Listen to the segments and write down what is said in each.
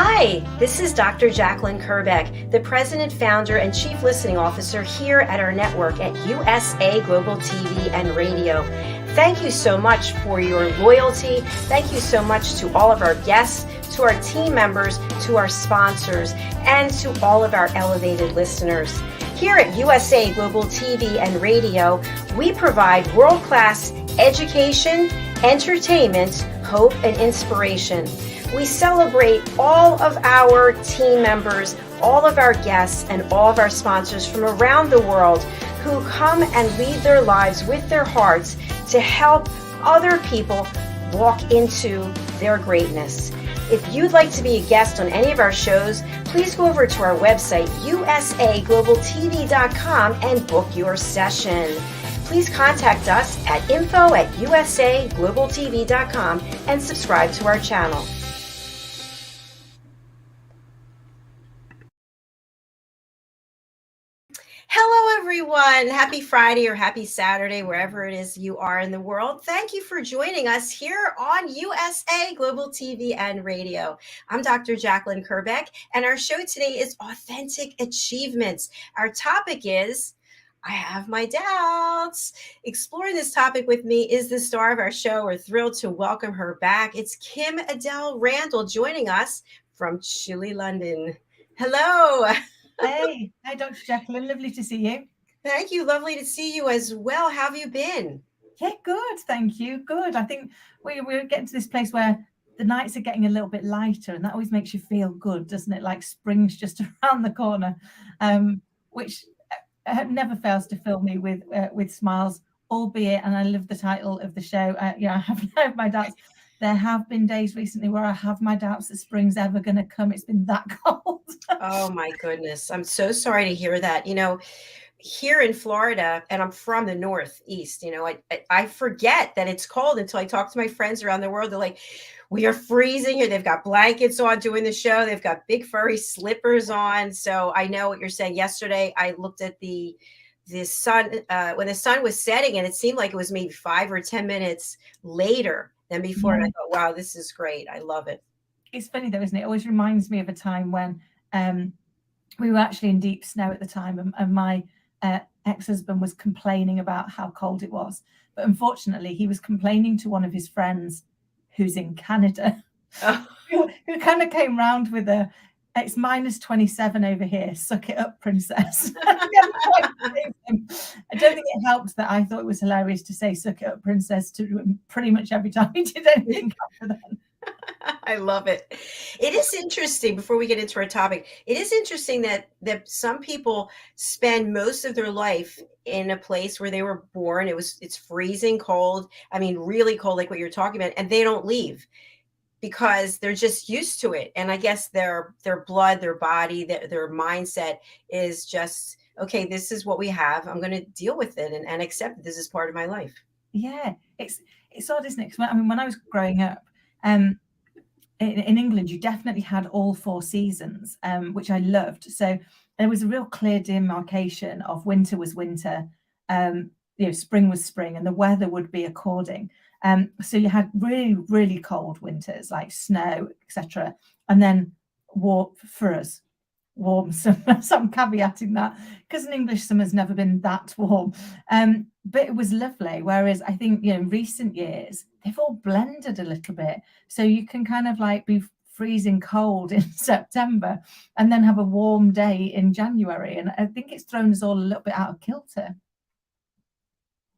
Hi, this is Dr. Jacalyn Kerbeck, the President, Founder, and Chief Listening Officer here at our network at USA Global TV and Radio. Thank you so much for your loyalty. Thank you so much to all of our guests, to our team members, to our sponsors, and to all of our elevated listeners. Here at USA Global TV and Radio, we provide world-class education, entertainment, hope, and inspiration. We celebrate all of our team members, all of our guests, and all of our sponsors from around the world who come and lead their lives with their hearts to help other people walk into their greatness. If you'd like to be a guest on any of our shows, please go over to our website, usaglobaltv.com, and book your session. Please contact us at info@usaglobaltv.com and subscribe to our channel. Hello, everyone. Happy Friday or happy Saturday, wherever it is you are in the world. Thank you for joining us here on USA Global TV and Radio. I'm Dr. Jacalyn Kerbeck, and our show today is Authentic Achievements. Our topic is I have my doubts. Exploring this topic with me is the star of our show. We're thrilled to welcome her back. It's Kim-Adele Randall joining us from chilly London. Hello. Hey, Dr. Jacalyn, lovely to see you. Thank you. Lovely to see you as well. How have you been? Yeah, good. Thank you. Good. I think we're getting to this place where the nights are getting a little bit lighter, and that always makes you feel good, doesn't it? Like spring's just around the corner, which never fails to fill me with smiles, albeit, and I love the title of the show, I have my doubts. There have been days recently where I have my doubts that spring's ever going to come. It's been that cold. Oh, my goodness. I'm so sorry to hear that. Here in Florida, and I'm from the Northeast, I forget that it's cold until I talk to my friends around the world. They're like, we are freezing here. They've got blankets on doing the show. They've got big furry slippers on. So I know what you're saying. Yesterday, I looked at the sun when the sun was setting, and it seemed like it was maybe 5 or 10 minutes later than before. And I thought, wow, this is great. I love it. It's funny though, isn't it? It always reminds me of a time when we were actually in deep snow at the time, and my ex-husband was complaining about how cold it was. But unfortunately, he was complaining to one of his friends who's in Canada, who kind of came round with it's minus 27 over here. Suck it up, princess. I don't think it helped that I thought it was hilarious to say suck it up, princess, to him pretty much every time he did anything after that. I love it. It is interesting, before we get into our topic, it is interesting that some people spend most of their life in a place where they were born. It's freezing cold. I mean, really cold, like what you're talking about, and they don't leave because they're just used to it. And I guess their blood, their body, their mindset is just, okay, this is what we have. I'm going to deal with it and accept this is part of my life. Yeah, it's odd, isn't it? Because when I was growing up, in England, you definitely had all 4 seasons, which I loved. So there was a real clear demarcation of winter was winter, spring was spring, and the weather would be according. So you had really, really cold winters, like snow, etc. And then warm, so I'm caveating that because an English summer's never been that warm. But it was lovely. Whereas I think, in recent years, they've all blended a little bit. So you can kind of like be freezing cold in September and then have a warm day in January. And I think it's thrown us all a little bit out of kilter.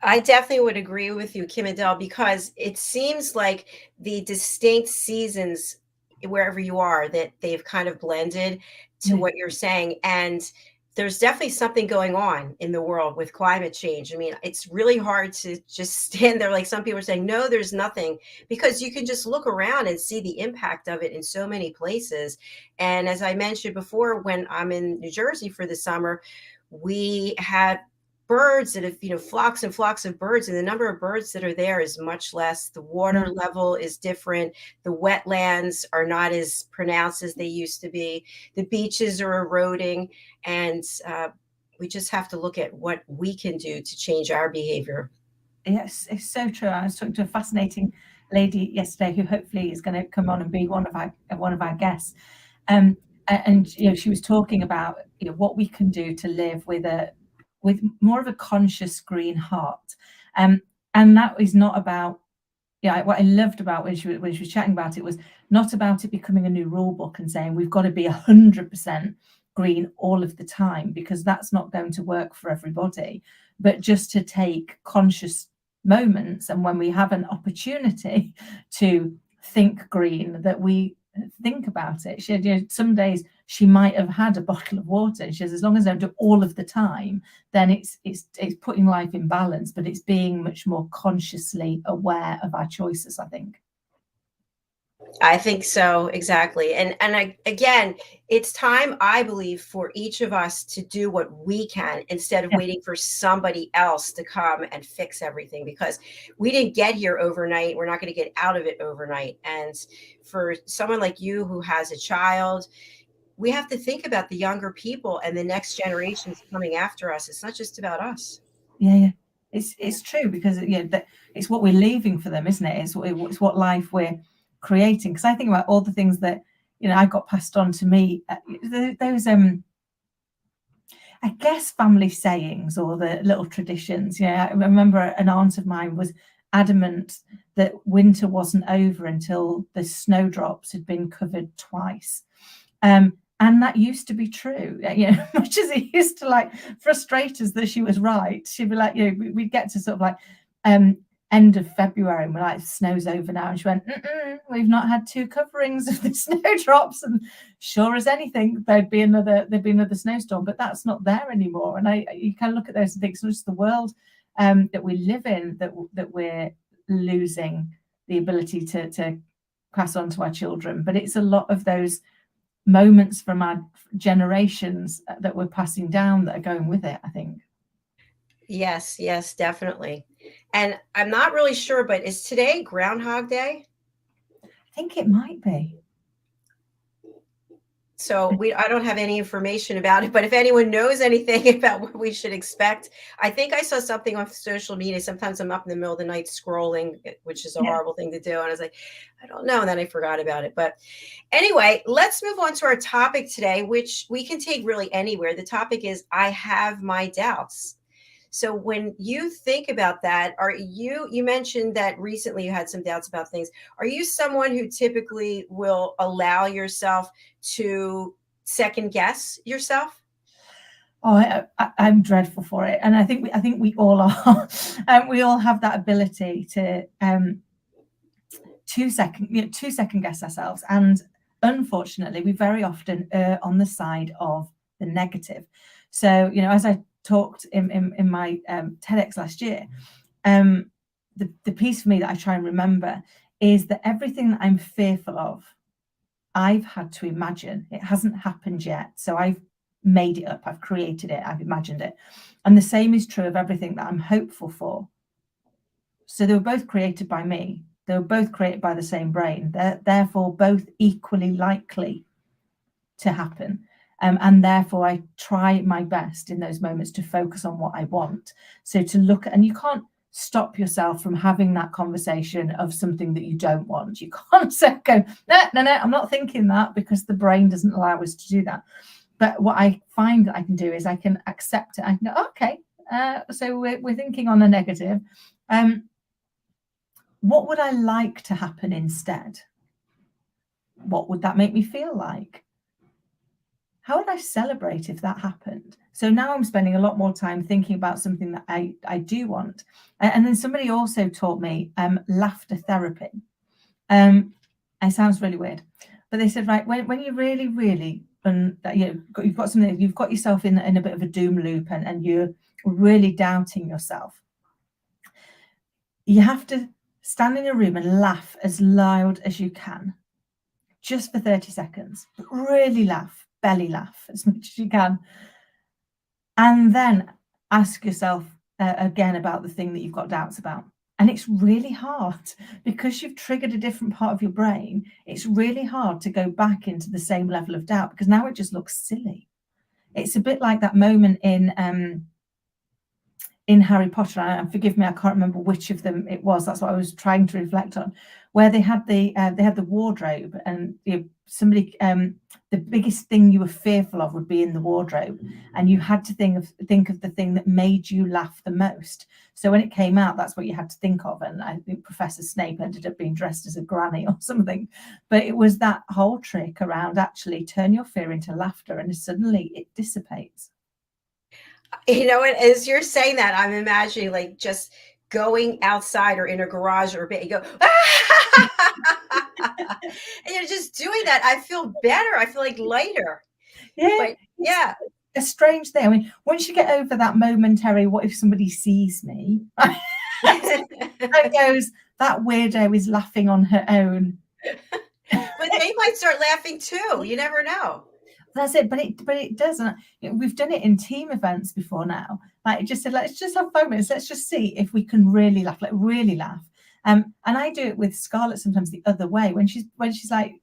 I definitely would agree with you, Kim-Adele, because it seems like the distinct seasons, wherever you are, that they've kind of blended to what you're saying. And there's definitely something going on in the world with climate change. I mean, it's really hard to just stand there like some people are saying, no, there's nothing, because you can just look around and see the impact of it in so many places. And as I mentioned before, when I'm in New Jersey for the summer, we had birds that have, flocks and flocks of birds, and the number of birds that are there is much less. The water level is different. The wetlands are not as pronounced as they used to be. The beaches are eroding, and we just have to look at what we can do to change our behavior. Yes, it's so true. I was talking to a fascinating lady yesterday who hopefully is going to come on and be one of our guests. And she was talking about what we can do to live with more of a conscious green heart, and that is not about what I loved about when she was chatting about it was not about it becoming a new rule book and saying we've got to be 100% green all of the time, because that's not going to work for everybody, but just to take conscious moments, and when we have an opportunity to think green, that we think about it. She had, some days she might have had a bottle of water. She says, as long as I don't do all of the time, then it's putting life in balance, but it's being much more consciously aware of our choices, I think. I think so, exactly. And again, it's time, I believe, for each of us to do what we can instead of waiting for somebody else to come and fix everything, because we didn't get here overnight. We're not going to get out of it overnight. And for someone like you who has a child, we have to think about the younger people and the next generations coming after us. It's not just about us. Yeah. It's true, because it's what we're leaving for them, isn't it? It's what life we're creating. Because I think about all the things that I got passed on to me. Those I guess family sayings or the little traditions. I remember an aunt of mine was adamant that winter wasn't over until the snowdrops had been covered twice. And that used to be true, much as it used to frustrate us that she was right. She'd be like, we'd get to sort of end of February and we're like, snow's over now. And she went, we've not had 2 coverings of the snowdrops. And sure as anything, there'd be another snowstorm, but that's not there anymore. And you kind of look at those and think, so it's the world that we live in that we're losing the ability to pass on to our children. But it's a lot of those moments from our generations that we're passing down that are going with it, I think. Yes, definitely. And I'm not really sure, but is today Groundhog Day? I think it might be. So I don't have any information about it, but if anyone knows anything about what we should expect, I think I saw something on social media. Sometimes I'm up in the middle of the night scrolling, which is a horrible thing to do. And I was like, I don't know. And then I forgot about it. But anyway, let's move on to our topic today, which we can take really anywhere. The topic is, I have my doubts. So when you think about that, you mentioned that recently you had some doubts about things. Are you someone who typically will allow yourself to second guess yourself? Oh, I'm dreadful for it, and I think we all are. We all have that ability to two second guess ourselves, and unfortunately, we very often err on the side of the negative. So, as I talked in my TEDx last year, the piece for me that I try and remember is that everything that I'm fearful of, I've had to imagine. It hasn't happened yet, so I've made it up, I've created it, I've imagined it. And the same is true of everything that I'm hopeful for. So they were both created by me. They were both created by the same brain. They're therefore both equally likely to happen. And therefore, I try my best in those moments to focus on what I want. So to look at, and you can't stop yourself from having that conversation of something that you don't want. You can't go, no, I'm not thinking that, because the brain doesn't allow us to do that. But what I find that I can do is I can accept it. I can go, okay, so we're thinking on a negative. What would I like to happen instead? What would that make me feel like? How would I celebrate if that happened? So now I'm spending a lot more time thinking about something that I do want. And then somebody also taught me laughter therapy. It sounds really weird, but they said, right, when you really, really, you've got something, you've got yourself in a bit of a doom loop, and you're really doubting yourself, you have to stand in a room and laugh as loud as you can, just for 30 seconds, but really laugh, belly laugh as much as you can. And then ask yourself again about the thing that you've got doubts about. And it's really hard, because you've triggered a different part of your brain. It's really hard to go back into the same level of doubt, because now it just looks silly. It's a bit like that moment in Harry Potter, and forgive me, I can't remember which of them it was. That's what I was trying to reflect on, where they had the wardrobe, and somebody the biggest thing you were fearful of would be in the wardrobe, and you had to think of the thing that made you laugh the most. So when it came out, that's what you had to think of. And I think Professor Snape ended up being dressed as a granny or something. But it was that whole trick around actually turn your fear into laughter, and suddenly it dissipates. You know, and as you're saying that, I'm imagining like just going outside or in a garage or a bit, you go, and you're just doing that. I feel better. I feel like lighter. Yeah, But it's yeah. a strange thing. I mean, once you get over that momentary, what if somebody sees me? And goes, that weirdo is laughing on her own. But they might start laughing too. You never know. That's it, but it doesn't. We've done it in team events before now. Like, it just said, let's just have 5 minutes. Let's just see if we can really laugh, like really laugh. And I do it with Scarlett sometimes the other way when she's like,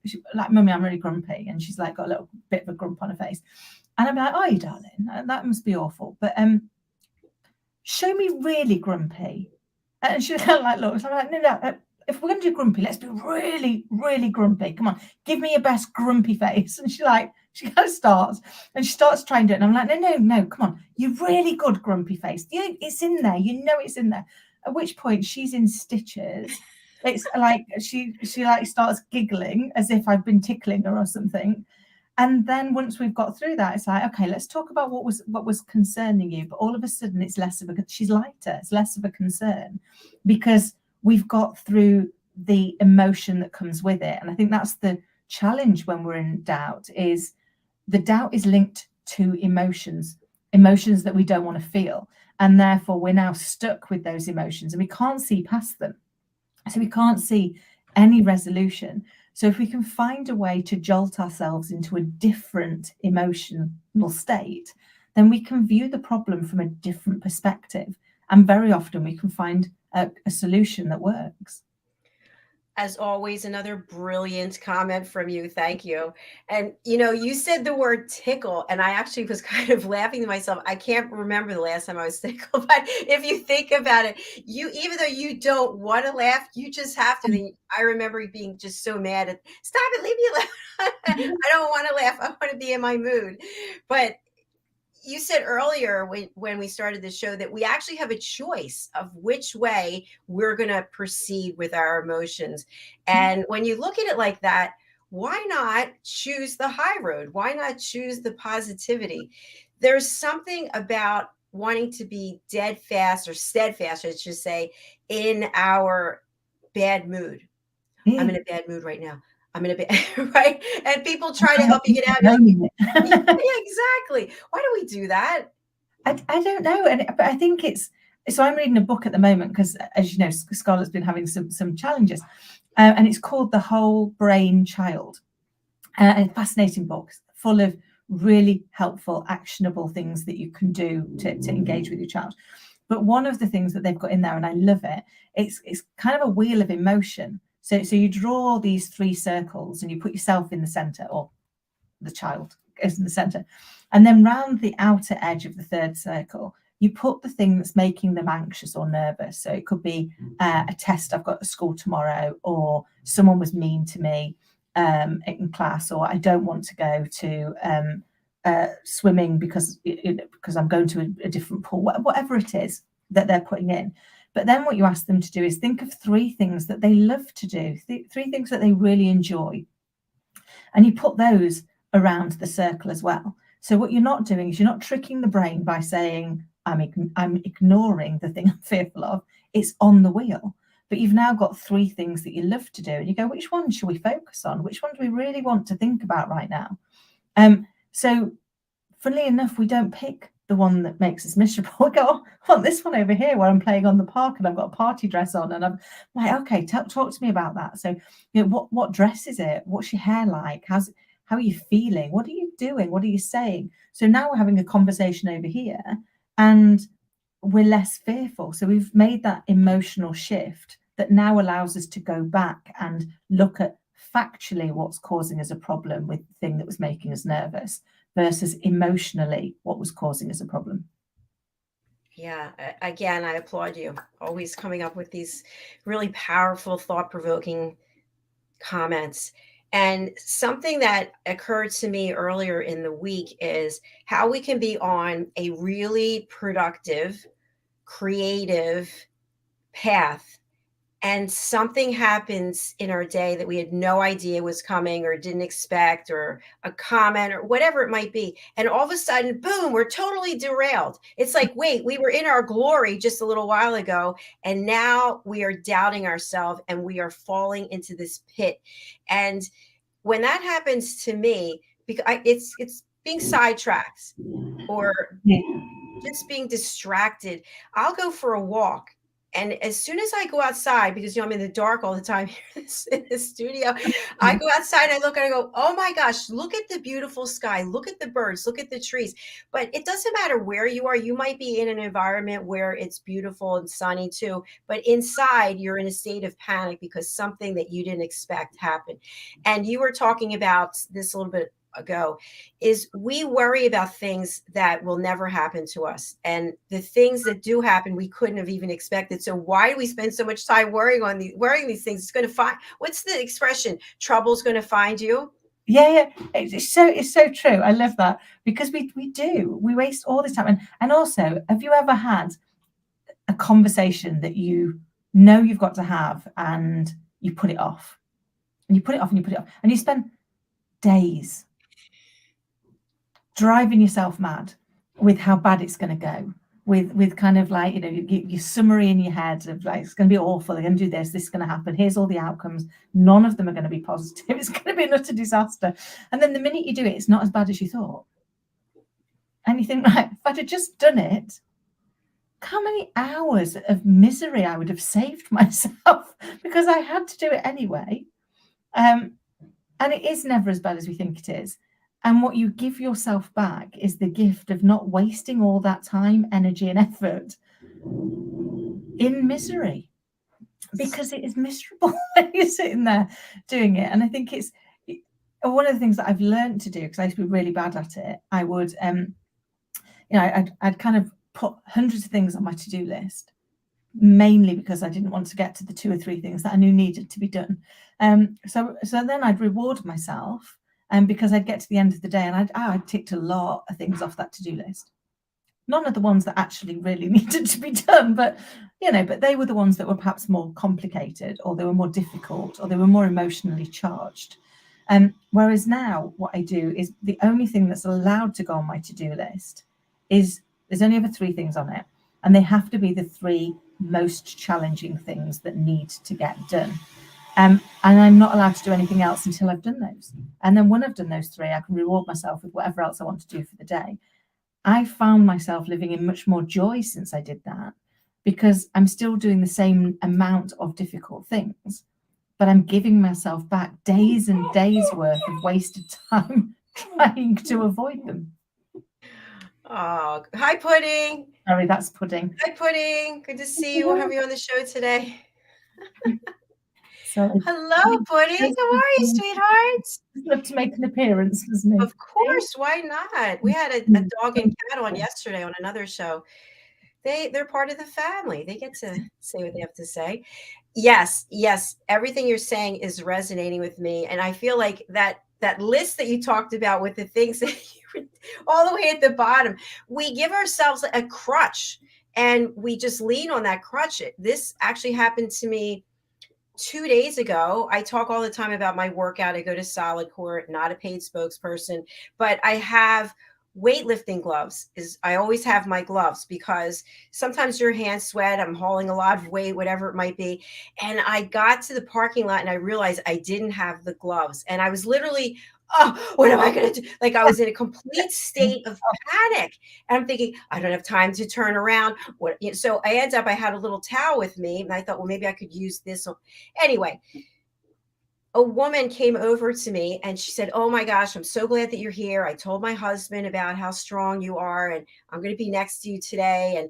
Mummy, I'm really grumpy, and she's like got a little bit of a grump on her face, and I'm like, oh, you darling, that must be awful, but show me really grumpy. And she's kind of like, look, so I'm like, no, if we're going to do grumpy, let's be really, really grumpy. Come on, give me your best grumpy face. And she kind of starts, and she starts trying to do it. And I'm like, no, come on, you're really good grumpy face. It's in there. You know it's in there. At which point she's in stitches. It's like she like starts giggling as if I've been tickling her or something. And then once we've got through that, it's like, okay, let's talk about what was concerning you. But all of a sudden, it's less of she's lighter. It's less of a concern because we've got through the emotion that comes with it. And I think that's the challenge when we're in doubt, is the doubt is linked to emotions that we don't want to feel. And therefore, we're now stuck with those emotions and we can't see past them. So we can't see any resolution. So if we can find a way to jolt ourselves into a different emotional state, then we can view the problem from a different perspective. And very often we can find a solution that works. As always, another brilliant comment from you. Thank you. And you said the word tickle, and I actually was kind of laughing to myself. I can't remember the last time I was tickled, but if you think about it, even though you don't want to laugh, you just have to. I remember being just so mad at, stop it, leave me alone. I don't want to laugh. I want to be in my mood. But you said earlier when we started the show that we actually have a choice of which way we're going to proceed with our emotions. And when you look at it like that, why not choose the high road? Why not choose the positivity? There's something about wanting to be dead fast or steadfast, I should say, in our bad mood. I'm in a bad mood right now. I'm going to be right. And people try to help you get out. You're like, yeah, exactly. Why do we do that? I don't know. But I think it's, so I'm reading a book at the moment because, as you know, Scarlett's been having some challenges, and it's called The Whole Brain Child. A fascinating book full of really helpful, actionable things that you can do to engage with your child. But one of the things that they've got in there, and I love it, it's kind of a wheel of emotion. So you draw these 3 circles and you put yourself in the center, or the child is in the center. And then round the outer edge of the 3rd circle, you put the thing that's making them anxious or nervous. So it could be a test I've got at school tomorrow, or someone was mean to me in class, or I don't want to go to swimming because I'm going to a different pool, whatever it is that they're putting in. But then what you ask them to do is think of 3 things that they love to do, 3 things that they really enjoy. And you put those around the circle as well. So what you're not doing is you're not tricking the brain by saying, I'm ignoring the thing I'm fearful of. It's on the wheel. But you've now got 3 things that you love to do. And you go, which one should we focus on? Which one do we really want to think about right now? So funnily enough, we don't pick the one that makes us miserable. We go, oh, I want this one over here where I'm playing on the park and I've got a party dress on, and I'm like, okay, talk to me about that. So, what dress is it? What's your hair like? How are you feeling? What are you doing? What are you saying? So now we're having a conversation over here, and we're less fearful. So we've made that emotional shift that now allows us to go back and look at factually what's causing us a problem with the thing that was making us nervous, versus emotionally what was causing us a problem. Yeah, again, I applaud you. Always coming up with these really powerful, thought-provoking comments. And something that occurred to me earlier in the week is how we can be on a really productive, creative path, and something happens in our day that we had no idea was coming or didn't expect, or a comment or whatever it might be, and all of a sudden, boom, we're totally derailed. It's like, wait, we were in our glory just a little while ago, and now we are doubting ourselves and we are falling into this pit. And when that happens to me, because it's being sidetracked or Yeah. just being distracted, I'll go for a walk. And as soon as I go outside, because I'm in the dark all the time here in the studio, I go outside and I look and I go, oh my gosh, look at the beautiful sky, look at the birds, look at the trees. But it doesn't matter where you are. You might be in an environment where it's beautiful and sunny too, but inside you're in a state of panic because something that you didn't expect happened. And you were talking about this a little bit ago, is we worry about things that will never happen to us, and the things that do happen we couldn't have even expected. So why do we spend so much time worrying these things? It's going to find, what's the expression, trouble's going to find you. Yeah, it's so true. I love that, because we waste all this time. And also, have you ever had a conversation that you know you've got to have, and you put it off, and you put it off, and you put it off, and you spend days driving yourself mad with how bad it's going to go, with kind of like, your summary in your head of like, it's going to be awful, they're going to do this is going to happen, here's all the outcomes, none of them are going to be positive, it's going to be an utter disaster. And then the minute you do it, it's not as bad as you thought, and you think, right, if I'd have just done it, how many hours of misery I would have saved myself, because I had to do it anyway. And it is never as bad as we think it is. And what you give yourself back is the gift of not wasting all that time, energy, and effort in misery, because it is miserable when you're sitting there doing it. And I think it's one of the things that I've learned to do, because I used to be really bad at it. I would, I'd kind of put hundreds of things on my to-do list, mainly because I didn't want to get to the 2 or 3 things that I knew needed to be done. So then I'd reward myself, because I'd get to the end of the day and I'd ticked a lot of things off that to-do list. None of the ones that actually really needed to be done, but they were the ones that were perhaps more complicated, or they were more difficult, or they were more emotionally charged. Whereas now what I do is, the only thing that's allowed to go on my to-do list is, there's only ever 3 things on it, and they have to be the 3 most challenging things that need to get done. And I'm not allowed to do anything else until I've done those. And then when I've done those 3, I can reward myself with whatever else I want to do for the day. I found myself living in much more joy since I did that, because I'm still doing the same amount of difficult things, but I'm giving myself back days and days worth of wasted time trying to avoid them. Oh, hi, Pudding. Sorry, that's Pudding. Hi, Pudding. Good to see you. We'll have you on the show today. Sorry. Hello, Pudding. How are you, sweetheart? Love to make an appearance, doesn't he? Of course. Why not? We had a dog and cat on yesterday on another show. They're part of the family. They get to say what they have to say. Yes. Everything you're saying is resonating with me. And I feel like that list that you talked about with the things that you were all the way at the bottom, we give ourselves a crutch and we just lean on that crutch. This actually happened to me 2 days ago. I talk all the time about my workout. I go to Solid Core, not a paid spokesperson, but I have weightlifting gloves. I always have my gloves, because sometimes your hands sweat. I'm hauling a lot of weight, whatever it might be. And I got to the parking lot and I realized I didn't have the gloves. And I was literally, oh, what am I going to do? Like, I was in a complete state of panic. And I'm thinking, I don't have time to turn around. So I had a little towel with me, and I thought, well, maybe I could use this. Anyway, a woman came over to me and she said, oh my gosh, I'm so glad that you're here. I told my husband about how strong you are, and I'm going to be next to you today. And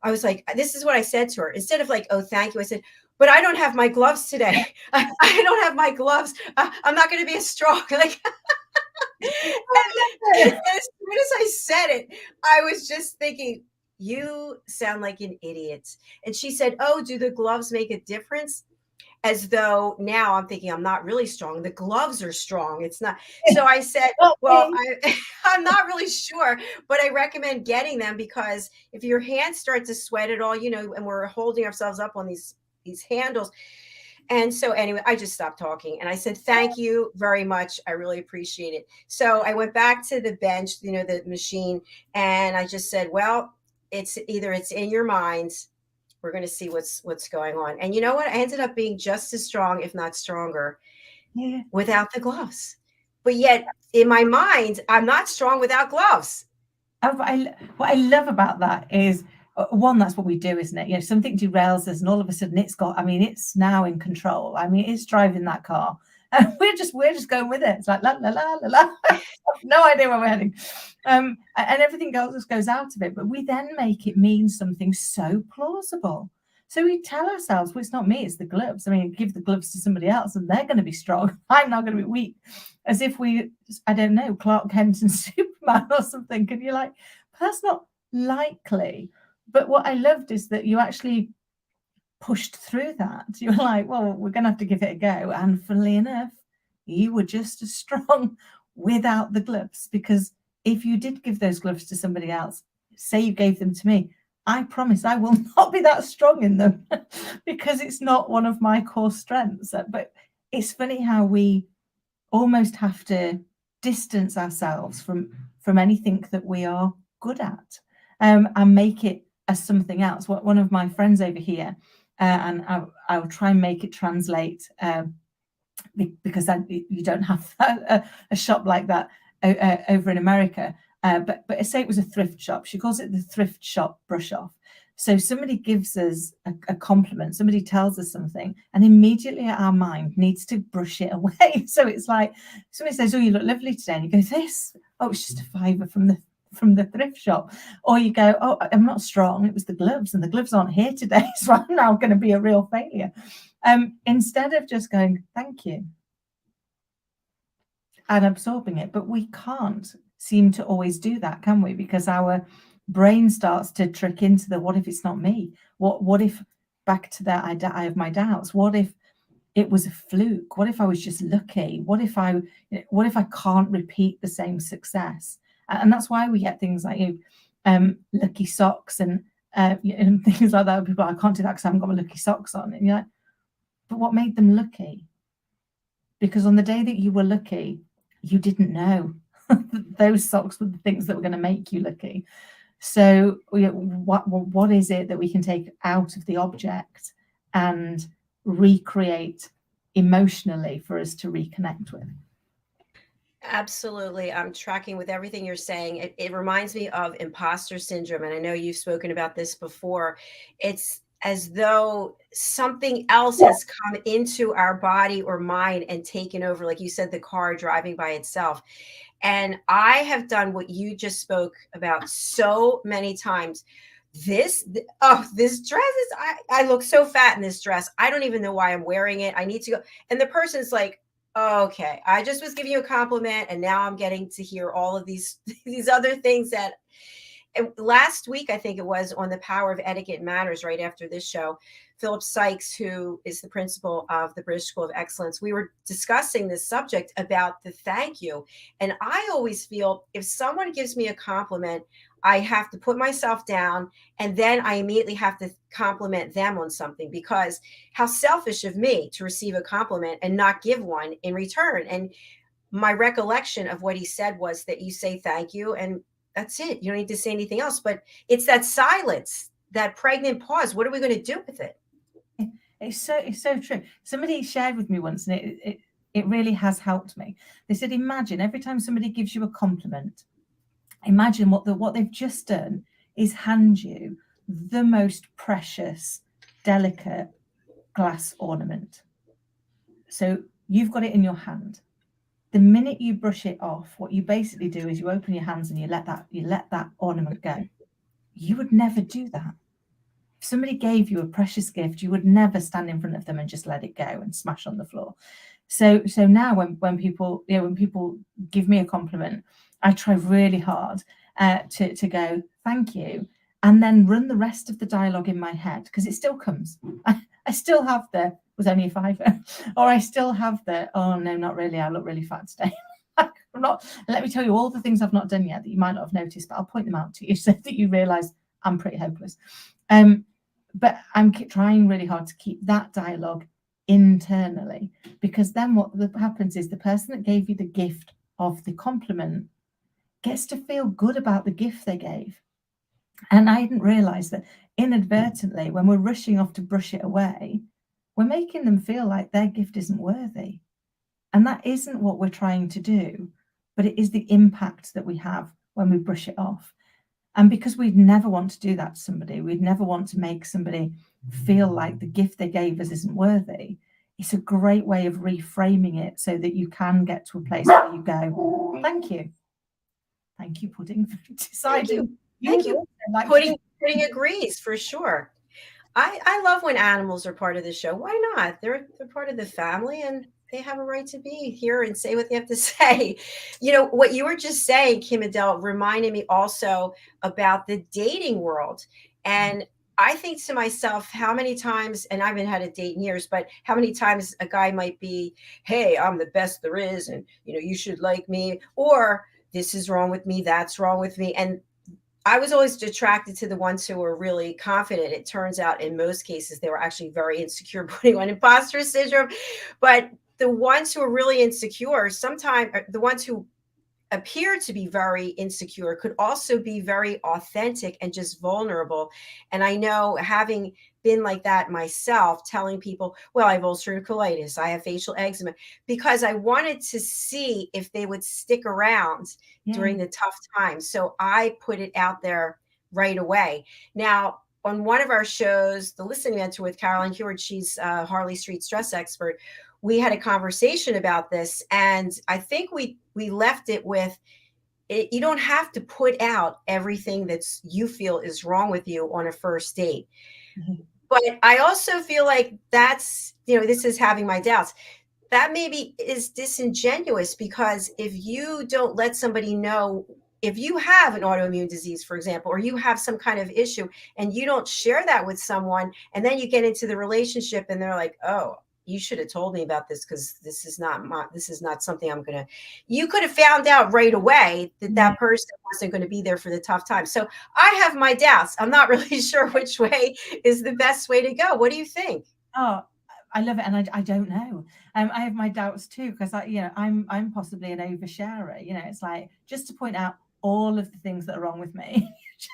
I was like, this is what I said to her. Instead of like, oh, thank you, I said, but I don't have my gloves today. I don't have my gloves. I'm not going to be as strong. Like, and as soon as I said it, I was just thinking, you sound like an idiot. And she said, oh, do the gloves make a difference? as though now I'm thinking I'm not really strong. The gloves are strong. It's not. So I said, Not well, me. I'm not really sure, but I recommend getting them because if your hands start to sweat at all, and we're holding ourselves up on these handles. And so anyway, I just stopped talking and I said, thank you very much. I really appreciate it. So I went back to the bench, the machine, and I just said, well, it's in your minds. We're going to see what's going on. And you know what? I ended up being just as strong, if not stronger, Yeah. without the gloves. But yet in my mind, I'm not strong without gloves. What I love about that is, one, that's what we do, isn't it? Something derails us and all of a sudden it's now in control. It's driving that car and we're just going with it. It's like la la la la la. No idea where we're heading. And everything else just goes out of it. But we then make it mean something so plausible. So we tell ourselves, well, it's not me, it's the gloves. Give the gloves to somebody else and they're going to be strong. I'm not going to be weak. As if I don't know, Clark Kent and Superman or something. And you're like, that's not likely. But what I loved is that you actually pushed through that. You're like, well, we're going to have to give it a go. And funnily enough, you were just as strong without the gloves. Because if you did give those gloves to somebody else, say you gave them to me, I promise I will not be that strong in them because it's not one of my core strengths. But it's funny how we almost have to distance ourselves from anything that we are good at, and make it as something else. One of my friends over here, and I'll try and make it translate, because you don't have a shop like that over in America. But say it was a thrift shop. She calls it the thrift shop brush off. So somebody gives us a compliment, somebody tells us something, and immediately our mind needs to brush it away. So it's like somebody says, oh, you look lovely today. And you go, this? Oh, it's just a £5 from the thrift shop. Or you go, oh, I'm not strong. It was the gloves, and the gloves aren't here today. So I'm now going to be a real failure. Instead of just going, thank you, and absorbing it. But we can't seem to always do that, can we? Because our brain starts to trick into the, what if it's not me? What if, back to that, I have my doubts. What if it was a fluke? What if I was just lucky? What if I can't repeat the same success? And that's why we get things like lucky socks and things like that. People, I can't do that because I haven't got my lucky socks on. And you're like, but what made them lucky? Because on the day that you were lucky, you didn't know those socks were the things that were going to make you lucky. So what is it that we can take out of the object and recreate emotionally for us to reconnect with? Absolutely. I'm tracking with everything you're saying. It reminds me of imposter syndrome. And I know you've spoken about this before. It's as though something else has come into our body or mind and taken over, like you said, the car driving by itself. And I have done what you just spoke about so many times. This dress is, I look so fat in this dress. I don't even know why I'm wearing it. I need to go. And the person's like, okay, I just was giving you a compliment and now I'm getting to hear all of these other things that last week, I think it was, on The Power of Etiquette Matters, right after this show, Philip Sykes, who is the principal of the British School of Excellence, we were discussing this subject about the thank you. And I always feel if someone gives me a compliment, I have to put myself down and then I immediately have to compliment them on something, because how selfish of me to receive a compliment and not give one in return. And my recollection of what he said was that you say thank you and that's it. You don't need to say anything else. But it's that silence, that pregnant pause. What are we going to do with it? It's so true. Somebody shared with me once, and it really has helped me. They said, imagine every time somebody gives you a compliment, imagine what they've just done is hand you the most precious, delicate glass ornament. So you've got it in your hand. The minute you brush it off, what you basically do is you open your hands and you let that ornament go. You would never do that. If somebody gave you a precious gift, you would never stand in front of them and just let it go and smash on the floor. So now when people give me a compliment, I try really hard to go thank you, and then run the rest of the dialogue in my head, because it still comes. I I still have the, was only a fiver, or I still have the, oh no, not really, I look really fat today. I'm not, let me tell you all the things I've not done yet that you might not have noticed, but I'll point them out to you so that you realize I'm pretty hopeless. But I'm trying really hard to keep that dialogue internally, because then what happens is the person that gave you the gift of the compliment gets to feel good about the gift they gave. And I didn't realize that inadvertently, when we're rushing off to brush it away, we're making them feel like their gift isn't worthy. And that isn't what we're trying to do, but it is the impact that we have when we brush it off. And because we'd never want to do that to somebody, we'd never want to make somebody feel like the gift they gave us isn't worthy. It's a great way of reframing it so that you can get to a place where you go, thank you. Thank you, Pudding, for deciding. Thank you. Like Pudding agrees for sure. I love when animals are part of the show. Why not? They're part of the family, and they have a right to be here and say what they have to say. You know, what you were just saying, Kim-Adele, reminded me also about the dating world. And I think to myself, how many times, and I haven't had a date in years, but how many times a guy might be, hey, I'm the best there is, and, you know, you should like me, or this is wrong with me, that's wrong with me. And I was always attracted to the ones who were really confident. It turns out in most cases, they were actually very insecure, putting on imposter syndrome. But the ones who are really insecure, sometimes the ones who appear to be very insecure could also be very authentic and just vulnerable. And I know, having been like that myself, telling people, well, I have ulcerative colitis, I have facial eczema, because I wanted to see if they would stick around during the tough times. So I put it out there right away. Now, on one of our shows, The Listening Mentor with Caroline Hewitt, she's a Harley Street stress expert, we had a conversation about this, and I think we left it with, you don't have to put out everything that's you feel is wrong with you on a first date. Mm-hmm. But I also feel like that's, you know, this is having my doubts. That maybe is disingenuous, because if you don't let somebody know, if you have an autoimmune disease, for example, or you have some kind of issue and you don't share that with someone, and then you get into the relationship and they're like, oh, you should have told me about this, because this is not something I'm gonna. You could have found out right away that that person wasn't going to be there for the tough time. So I have my doubts. I'm not really sure which way is the best way to go. What do you think? Oh, I love it, and I don't know. I have my doubts too, because I'm possibly an oversharer. You know, it's like, just to point out all of the things that are wrong with me,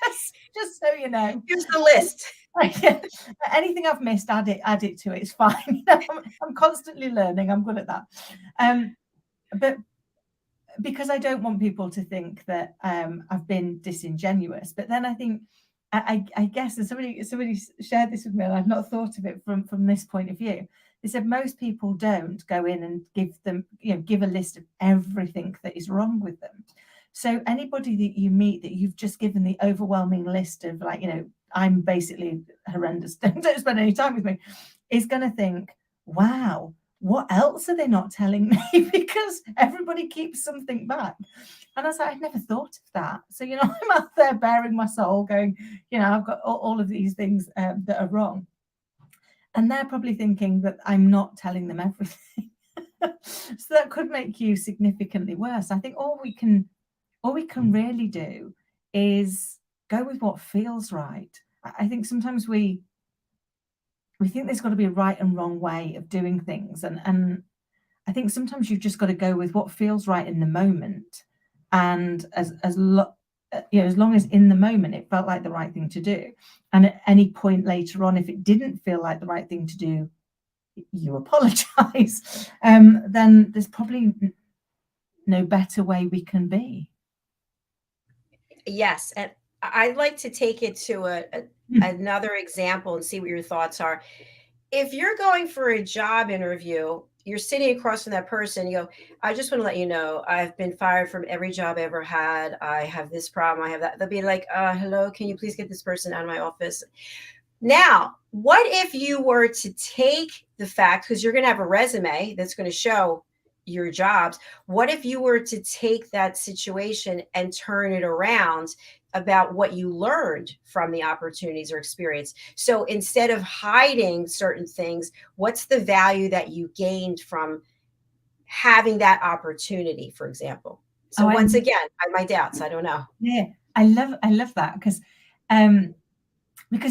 just so you know. Here's the list. Anything I've missed, add it to it. It's fine. You know, I'm constantly learning. I'm good at that. But because I don't want people to think that I've been disingenuous. But then I think, I guess, and somebody shared this with me, and I've not thought of it from this point of view. They said most people don't go in and give a list of everything that is wrong with them. So anybody that you meet that you've just given the overwhelming list of, like, you know, I'm basically horrendous, don't spend any time with me, is going to think, wow, what else are they not telling me? Because everybody keeps something back. And I was like, I'd never thought of that. So, you know, I'm out there bearing my soul, going, you know, I've got all of these things that are wrong. And they're probably thinking that I'm not telling them everything. So that could make you significantly worse. I think all we can really do is go with what feels right. I think sometimes we think there's got to be a right and wrong way of doing things. And I think sometimes you've just got to go with what feels right in the moment. And as long as in the moment it felt like the right thing to do, and at any point later on, if it didn't feel like the right thing to do, you apologize. Then there's probably no better way we can be. Yes, and I'd like to take it to another example and see what your thoughts are. If you're going for a job interview, you're sitting across from that person, you go, I just want to let you know, I've been fired from every job I ever had. I have this problem, I have that. They'll be like, hello, can you please get this person out of my office? Now, what if you were to take the fact, because you're going to have a resume that's going to show your jobs. What if you were to take that situation and turn it around? about what you learned from the opportunities or experience. So instead of hiding certain things, what's the value that you gained from having that opportunity, for example? So once again, I have my doubts. I don't know. Yeah, I love that because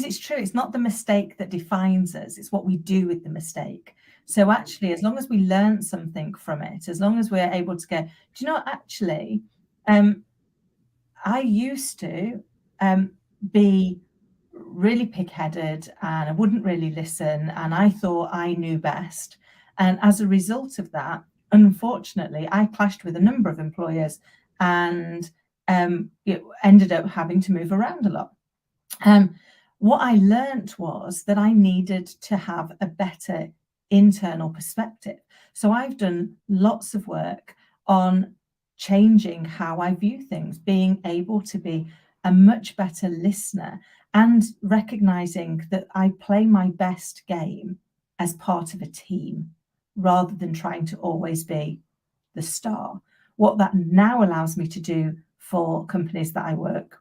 it's true. It's not the mistake that defines us. It's what we do with the mistake. So actually, as long as we learn something from it, as long as we're able to go, do you know, actually, I used to be really pig-headed and I wouldn't really listen and I thought I knew best. And as a result of that, unfortunately, I clashed with a number of employers and it ended up having to move around a lot. What I learned was that I needed to have a better internal perspective. So I've done lots of work on changing how I view things, being able to be a much better listener and recognizing that I play my best game as part of a team rather than trying to always be the star. What that now allows me to do for companies that I work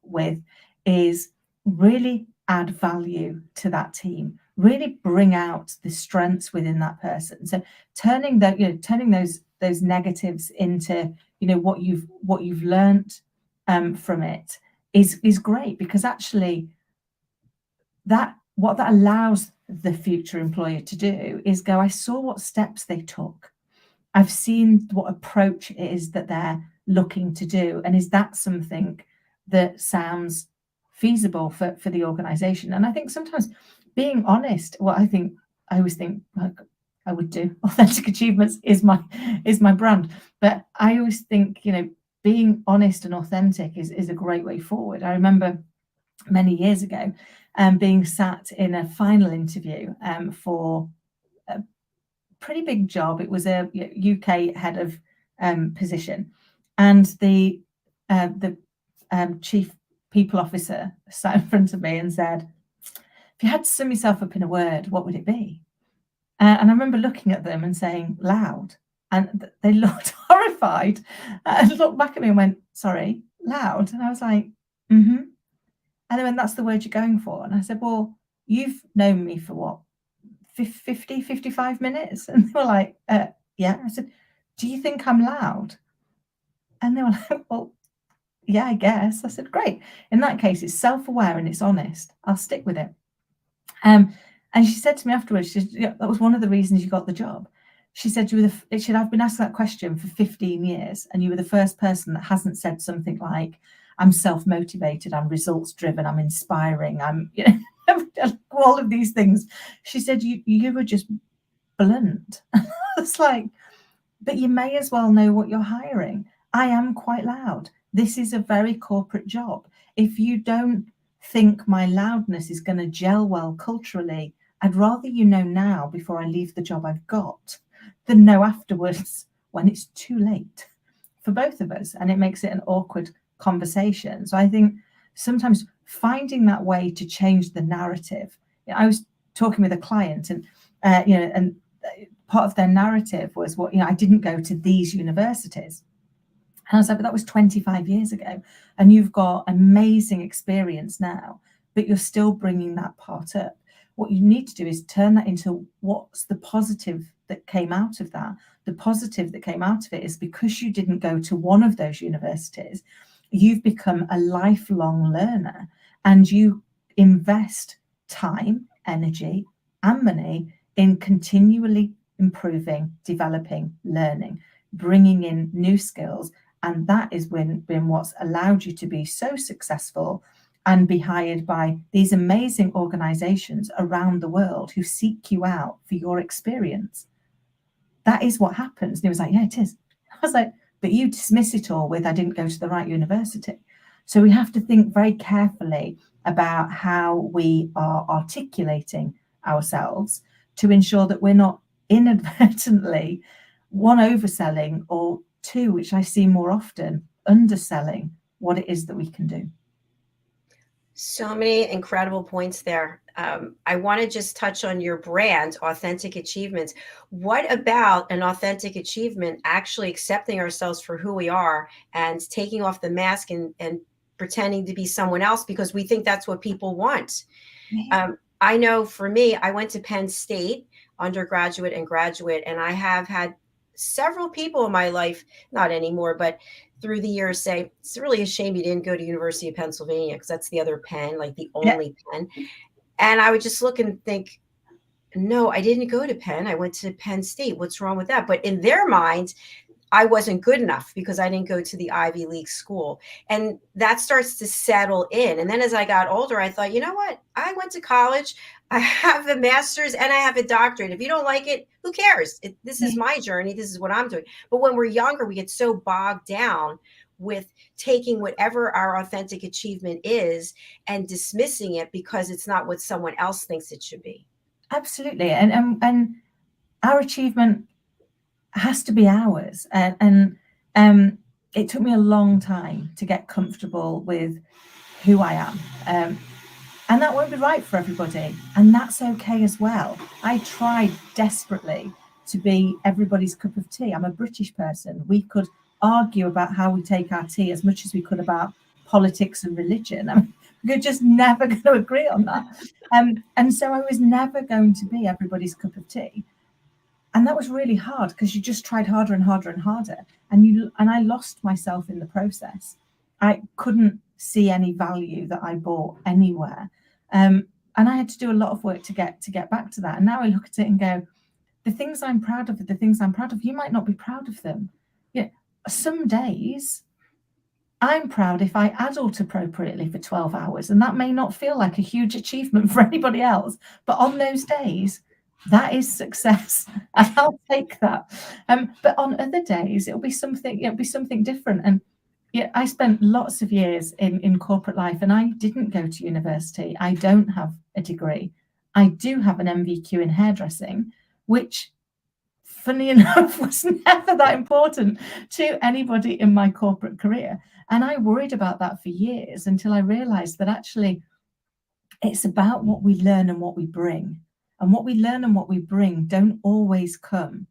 with is really add value to that team, really bring out the strengths within that person. So turning those negatives into what you've learned from it is great, because actually what that allows the future employer to do is go, I saw what steps they took. I've seen what approach it is that they're looking to do. And is that something that sounds feasible for the organization? And I think sometimes being honest, I always think I would do authentic achievements is my brand. But I always think, being honest and authentic is a great way forward. I remember many years ago being sat in a final interview for a pretty big job. It was a UK head of position, and the chief people officer sat in front of me and said, if you had to sum yourself up in a word, what would it be? And I remember looking at them and saying loud, and they looked horrified and looked back at me and went, sorry, loud? And I was like, mm-hmm. And they went, that's the word you're going for? And I said, well, you've known me for what, 50, 55 minutes? And they were like, yeah. I said, do you think I'm loud? And they were like, well, yeah, I guess. I said, great. In that case, it's self-aware and it's honest. I'll stick with it. And she said to me afterwards, she said, that was one of the reasons you got the job. She said, I've been asked that question for 15 years, and you were the first person that hasn't said something like, I'm self-motivated, I'm results-driven, I'm inspiring, I'm, all of these things. She said, you were just blunt. It's like, but you may as well know what you're hiring. I am quite loud. This is a very corporate job. If you don't think my loudness is going to gel well culturally, I'd rather you know now before I leave the job I've got than know afterwards when it's too late for both of us, and it makes it an awkward conversation. So I think sometimes finding that way to change the narrative. I was talking with a client, and and part of their narrative was I didn't go to these universities. And I was like, but that was 25 years ago, and you've got amazing experience now, but you're still bringing that part up. What you need to do is turn that into what's the positive that came out of that. The positive that came out of it is because you didn't go to one of those universities, you've become a lifelong learner, and you invest time, energy, and money in continually improving, developing, learning, bringing in new skills. And that is been what's allowed you to be so successful and be hired by these amazing organizations around the world who seek you out for your experience. That is what happens. And he was like, yeah, it is. I was like, but you dismiss it all with, I didn't go to the right university. So we have to think very carefully about how we are articulating ourselves to ensure that we're not inadvertently, one, overselling, or two, which I see more often, underselling what it is that we can do. So many incredible points there. I want to just touch on your brand, Authentic Achievements. What about an authentic achievement, actually accepting ourselves for who we are and taking off the mask and pretending to be someone else because we think that's what people want. Yeah. I know for me, I went to Penn State, undergraduate and graduate, and I have had several people in my life, not anymore, but through the years say, it's really a shame you didn't go to University of Pennsylvania because that's the other Penn, like the only Penn. And I would just look and think, no, I didn't go to Penn. I went to Penn State. What's wrong with that? But in their minds, I wasn't good enough because I didn't go to the Ivy League school. And that starts to settle in. And then as I got older, I thought, you know what? I went to college. I have a master's and I have a doctorate. If you don't like it, who cares? This is my journey. This is what I'm doing. But when we're younger, we get so bogged down with taking whatever our authentic achievement is and dismissing it because it's not what someone else thinks it should be. Absolutely. And our achievement has to be ours. And it took me a long time to get comfortable with who I am. And that won't be right for everybody. And that's okay as well. I tried desperately to be everybody's cup of tea. I'm a British person. We could argue about how we take our tea as much as we could about politics and religion. I mean, we're just never going to agree on that. And so I was never going to be everybody's cup of tea. And that was really hard because you just tried harder and harder and harder. And I lost myself in the process. I couldn't see any value that I brought anywhere. And I had to do a lot of work to get back to that. And now I look at it and go, the things I'm proud of, you might not be proud of them. Yeah, some days I'm proud if I adult appropriately for 12 hours. And that may not feel like a huge achievement for anybody else. But on those days, that is success, and I'll take that. But on other days, it'll be something different. And yeah, I spent lots of years in corporate life, and I didn't go to university. I don't have a degree. I do have an MVQ in hairdressing, which, funny enough, was never that important to anybody in my corporate career. And I worried about that for years until I realized that actually it's about what we learn and what we bring. And what we learn and what we bring don't always come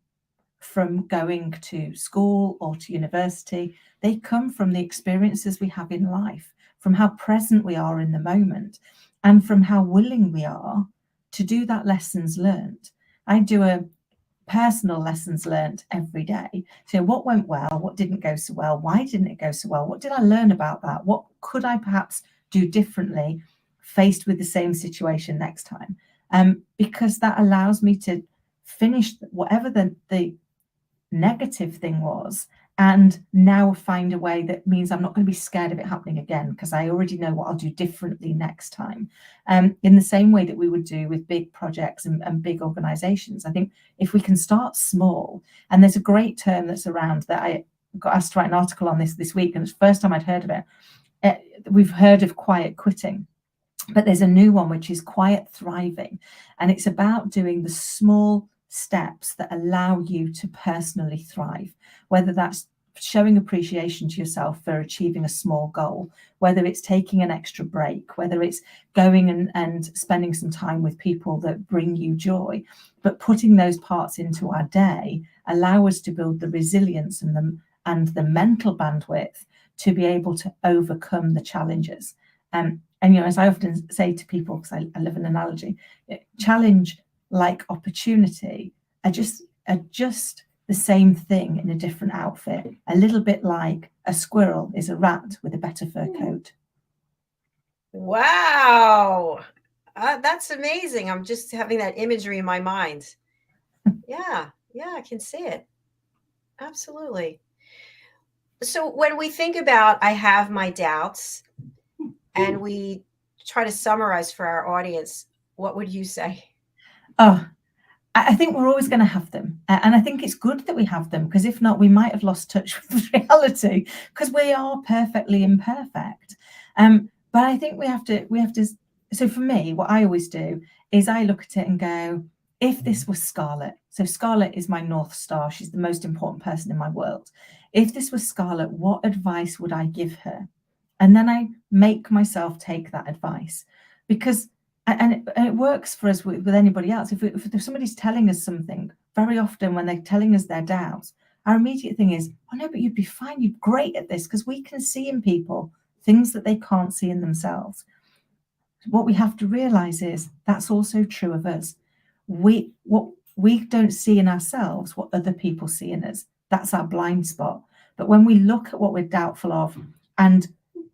from going to school or to university. They come from the experiences we have in life, from how present we are in the moment, and from how willing we are to do that lessons learned. I do a personal lessons learned every day. So what went well? What didn't go so well? Why didn't it go so well? What did I learn about that? What could I perhaps do differently faced with the same situation next time? Because that allows me to finish whatever the negative thing was, and now find a way that means I'm not going to be scared of it happening again, because I already know what I'll do differently next time. In the same way that we would do with big projects and big organizations. I think if we can start small, and there's a great term that's around that I got asked to write an article on this week, and it's the first time I'd heard of it. We've heard of quiet quitting. But there's a new one, which is quiet thriving. And it's about doing the small steps that allow you to personally thrive, whether that's showing appreciation to yourself for achieving a small goal, whether it's taking an extra break, whether it's going and spending some time with people that bring you joy. But putting those parts into our day allow us to build the resilience and the mental bandwidth to be able to overcome the challenges. And as I often say to people, because I love an analogy, challenge like opportunity are just the same thing in a different outfit. A little bit like a squirrel is a rat with a better fur coat. Wow, that's amazing. I'm just having that imagery in my mind. Yeah, I can see it. Absolutely. So when we think about, I have my doubts, and we try to summarize for our audience, what would you say? Oh, I think we're always going to have them. And I think it's good that we have them, because if not, we might have lost touch with reality, because we are perfectly imperfect. But I think we have to. So for me, what I always do is I look at it and go, if this was Scarlett, so Scarlett is my North Star. She's the most important person in my world. If this was Scarlett, what advice would I give her? And then I make myself take that advice, because, and it works for us with anybody else. If somebody's telling us something, very often when they're telling us their doubts, our immediate thing is, oh no, but you'd be fine. You're great at this, because we can see in people things that they can't see in themselves. What we have to realize is that's also true of us. What we don't see in ourselves, what other people see in us, that's our blind spot. But when we look at what we're doubtful of and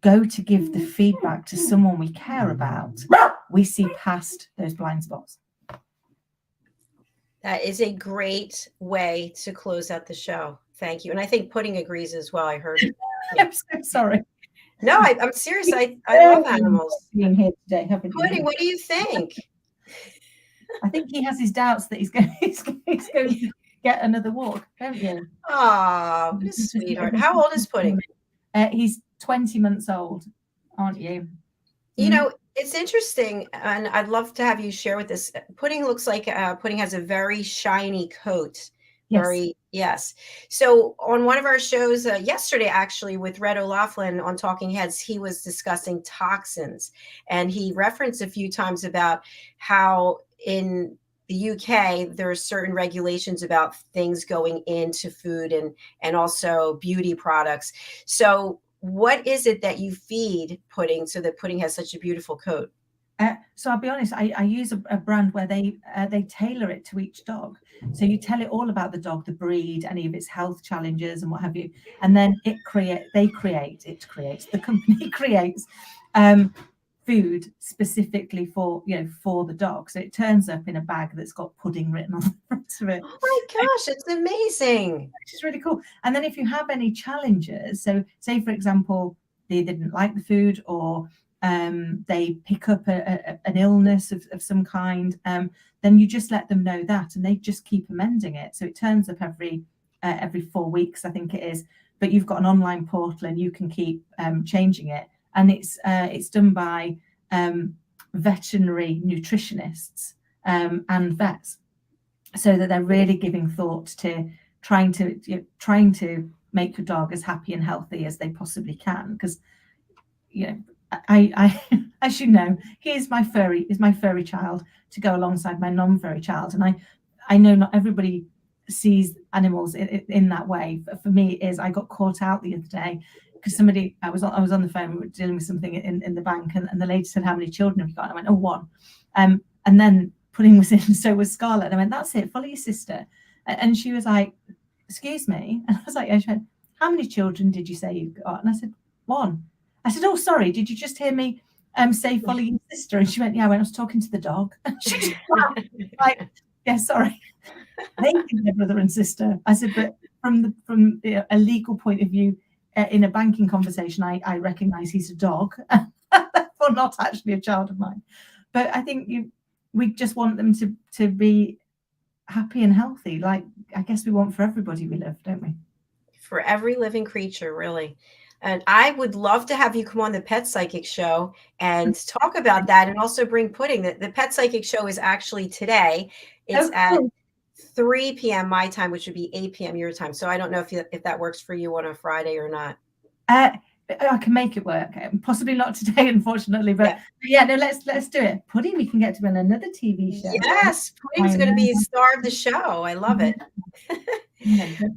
go to give the feedback to someone we care about, we see past those blind spots. That is a great way to close out the show. Thank you. And I think Pudding agrees as well. I heard it. Yeah. I'm so sorry. No, I'm serious. I love animals. Being here today, Pudding, what do you think? I think he has his doubts that he's going to get another walk, don't you? Oh, what a sweetheart. How old is Pudding? He's 20 months old, aren't you? You know, it's interesting, and I'd love to have you share with us. Pudding looks like Pudding has a very shiny coat. Yes. So on one of our shows yesterday, actually, with Red O'Loughlin on Talking Heads, he was discussing toxins, and he referenced a few times about how in the UK there are certain regulations about things going into food and also beauty products. So what is it that you feed Pudding so that Pudding has such a beautiful coat? So I'll be honest, I use a brand where they tailor it to each dog. So you tell it all about the dog, the breed, any of its health challenges and what have you. And then the company creates food specifically for the dog. So it turns up in a bag that's got Pudding written on the front of it. Oh my gosh, it's amazing. Which is really cool. And then if you have any challenges, so say for example, they didn't like the food or they pick up an illness of some kind, then you just let them know that, and they just keep amending it. So it turns up every 4 weeks, I think it is. But you've got an online portal, and you can keep changing it. And it's done by veterinary nutritionists and vets, so that they're really giving thought to trying to make your dog as happy and healthy as they possibly can. Because I as you know, he's my furry child to go alongside my non-furry child, and I know not everybody sees animals in that way. But for me, it is. I got caught out the other day because I was on the phone, we were dealing with something in the bank, and the lady said, "How many children have you got?" And I went, "Oh, one." And then Pudding was in, so was Scarlett. And I went, "That's it, follow your sister." And she was like, "Excuse me?" And I was like, "Yeah." She went, "How many children did you say you got?" And I said, "One." I said, "Oh, sorry, did you just hear me say follow your sister?" And she went, "Yeah." I went, "I was talking to the dog." And she just laughed. Like, "Yeah, sorry." They think they're brother and sister. I said, "But from a legal point of view, in a banking conversation, I recognise he's a dog, or not actually a child of mine." But I think we just want them to be happy and healthy. Like I guess we want for everybody we love, don't we? For every living creature, really. And I would love to have you come on the Pet Psychic Show and talk about that, and also bring Pudding. The Pet Psychic Show is actually today. It's at 3 p.m. my time, which would be 8 p.m. your time. So I don't know if that works for you on a Friday or not. I can make it work. Possibly not today, unfortunately. But yeah, no, let's do it. Pudding, we can get to another TV show. Yes, Pudding's going to be a star of the show. I love it.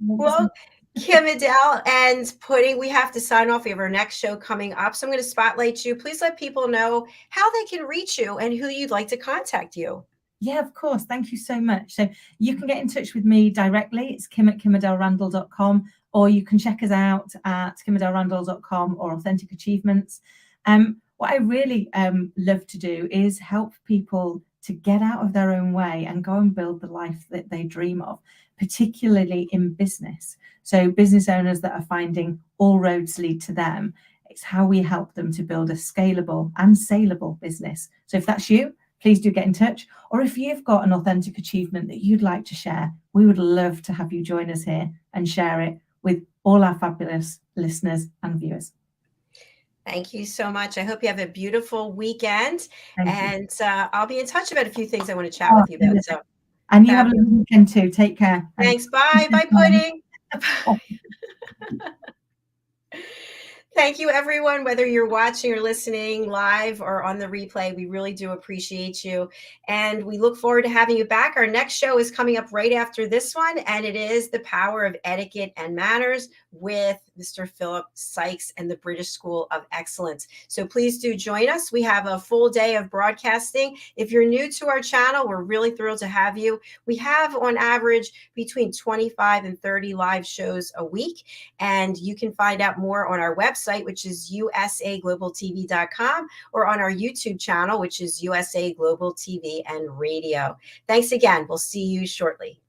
Well, Kim-Adele and Pudding, we have to sign off. We have our next show coming up. So I'm going to spotlight you. Please let people know how they can reach you and who you'd like to contact you. Yeah, of course. Thank you so much. So you can get in touch with me directly. It's kim@kimadelerandall.com, or you can check us out at kimadelerandall.com or Authentic Achievements. What I really love to do is help people to get out of their own way and go and build the life that they dream of, particularly in business. So business owners that are finding all roads lead to them. It's how we help them to build a scalable and saleable business. So if that's you, please do get in touch. Or if you've got an authentic achievement that you'd like to share, we would love to have you join us here and share it with all our fabulous listeners and viewers. Thank you so much. I hope you have a beautiful weekend. And I'll be in touch about a few things I want to chat with you about. So, and you have a lovely weekend too. Take care. Thanks. Bye. Bye, Pudding. Thank you, everyone, whether you're watching or listening live or on the replay. We really do appreciate you. And we look forward to having you back. Our next show is coming up right after this one, and it is The Power of Etiquette and Manners with Mr. Philip Sykes and the British School of Excellence. So please do join us. We have a full day of broadcasting. If you're new to our channel, we're really thrilled to have you. We have on average between 25 and 30 live shows a week. And you can find out more on our website, which is usaglobaltv.com, or on our YouTube channel, which is USA Global TV and Radio. Thanks again. We'll see you shortly.